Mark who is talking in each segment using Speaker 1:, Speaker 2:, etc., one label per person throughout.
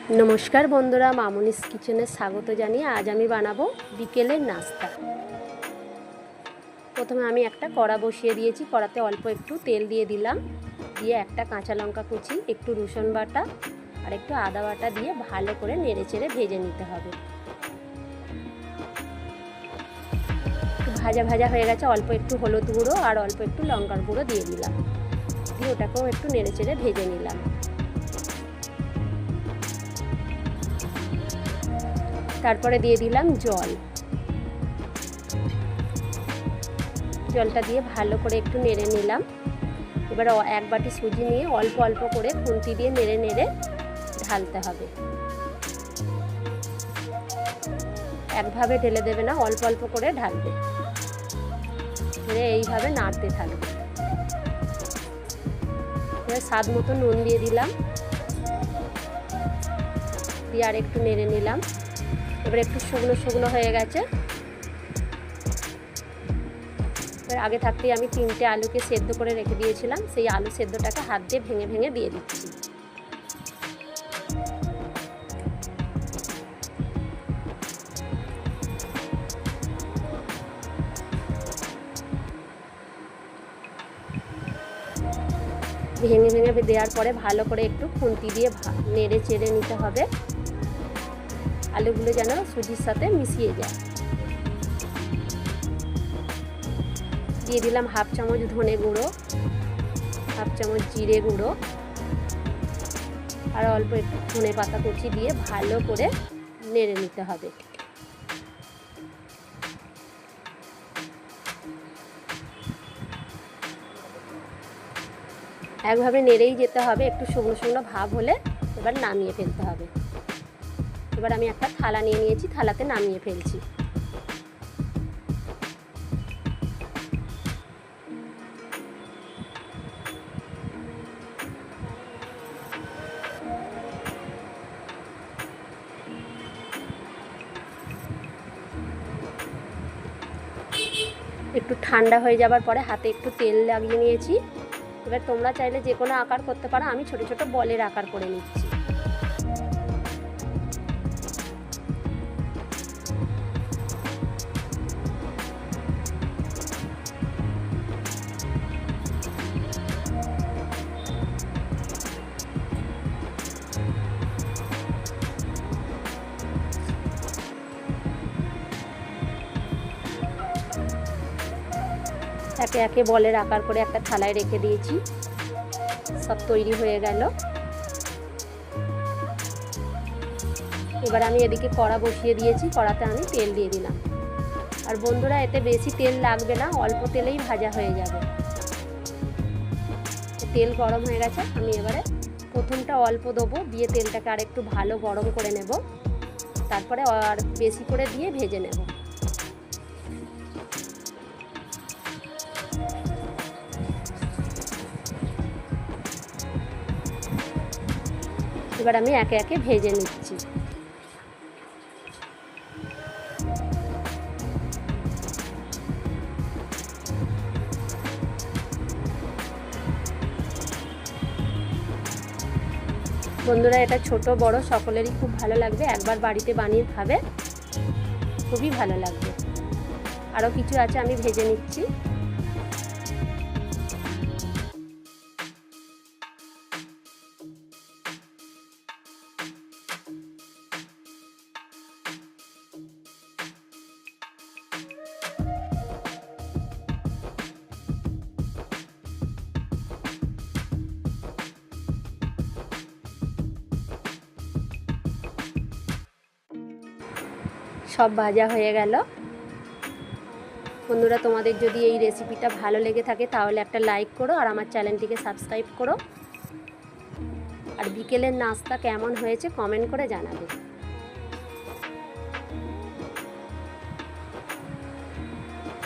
Speaker 1: नमस्कार बंधुरा मामुनिस किचेने स्वागत जानिए आज आमी बानाबो बिकेलेर नास्ता। प्रथमे आमी एकटा कड़ा बसिए दिएछि, कड़ाते अल्प एकटू तेल दिए दिलाम, दिए एकटा काँचा लंका कुचि, एकटू रसुन बाटा और एकटू आदा बाटा दिए भालो करे नेड़े चेड़े भेजे निते हबे। भाजा भाजा हये गेछे, अल्प एकटू हलुद गुঁড়ো और अल्प एकटू लंकार गुঁড়ো दिए दिलाम, दिए ओटाकेও एकटू नेड़े चेड़े भेजे निलाम। तारपरे दिए दिलाम जल, जलटा दिए भालो करे एकटू नेड़े निलाम। एबार एक बाटी सुजी निये अल्प अल्प करे खुंती दिए नेड़े नेड़े ढालते हबे। एकभावे ढेले देबे ना, अल्प अल्प करे ढालबे, এইভাবে নাড়তে থাকবে। এবার স্বাদ মতো নুন দিয়ে দিলাম, দিয়ে আর একটু নেড়ে নিলাম। এবার একটু শুকনো শুকনো হয়ে গেছে। এবার আগে থাকতেই আমি 3টে আলুকে সেদ্ধ করে রেখে দিয়েছিলাম, সেই আলু সেদ্ধটাকে হাত দিয়ে ভেঙে ভেঙে দিয়ে দিচ্ছি। ভেঙে ভেঙে দেওয়ার পরে ভালো করে একটু খুন্তি দিয়ে নেড়ে চেড়ে নিতে হবে, আলুগুলো যেন সুজির সাথে মিশিয়ে যায়। দিয়ে দিলাম হাফ চামচ ধনে গুঁড়ো, হাফ চামচ জিরে গুঁড়ো আর অল্প একটু ধনে পাতা কুচি দিয়ে ভালো করে নেড়ে নিতে হবে। একভাবে নেড়েই যেতে হবে, একটু শুকনো শুকনো ভাব হলে এবার নামিয়ে ফেলতে হবে। এবার আমি একটা থালা নিয়ে নিয়েছি, থালাতে নামিয়ে ফেলছি। একটু ঠান্ডা হয়ে যাবার পরে হাতে একটু তেল লাগিয়ে নিয়েছি। এবার তোমরা চাইলে যে কোনো আকার করতে পারো, আমি ছোট ছোট বলের আকার করে নিচ্ছি। একে একে বলের আকার করে একটা থালায় রেখে দিয়েছি, সব তৈরি হয়ে গেল। এবার আমি এদিকে কড়া বসিয়ে দিয়েছি, কড়াতে আমি তেল দিয়ে দিলাম। আর বন্ধুরা, এতে বেশি তেল লাগবে না, অল্প তেলেই ভাজা হয়ে যাবে। তেল গরম হয়ে গেছে, আমি এবারে প্রথমটা অল্প দেবো, দিয়ে তেলটাকে আর একটু ভালো গরম করে নেব, তারপরে আর বেশি করে দিয়ে ভেজে নেব। এবার আমি একে একে ভেজে নিচ্ছি। বন্ধুরা, এটা ছোট বড় সকলেরই খুব ভালো লাগবে, একবার বাড়িতে বানিয়ে খাবে, খুবই ভালো লাগবে। আরও কিছু আছে, আমি ভেজে নিচ্ছি। সব ভাজা হয়ে গেল। বন্ধুরা, তোমাদের যদি এই রেসিপিটা ভালো লেগে থাকে তাহলে একটা লাইক করো আর আমার চ্যানেলটিকে সাবস্ক্রাইব করো। আর বিকেলের নাস্তা কেমন হয়েছে কমেন্ট করে জানাবে।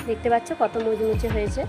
Speaker 1: দেখতে পাচ্ছ কত মুচমুচে হয়েছে।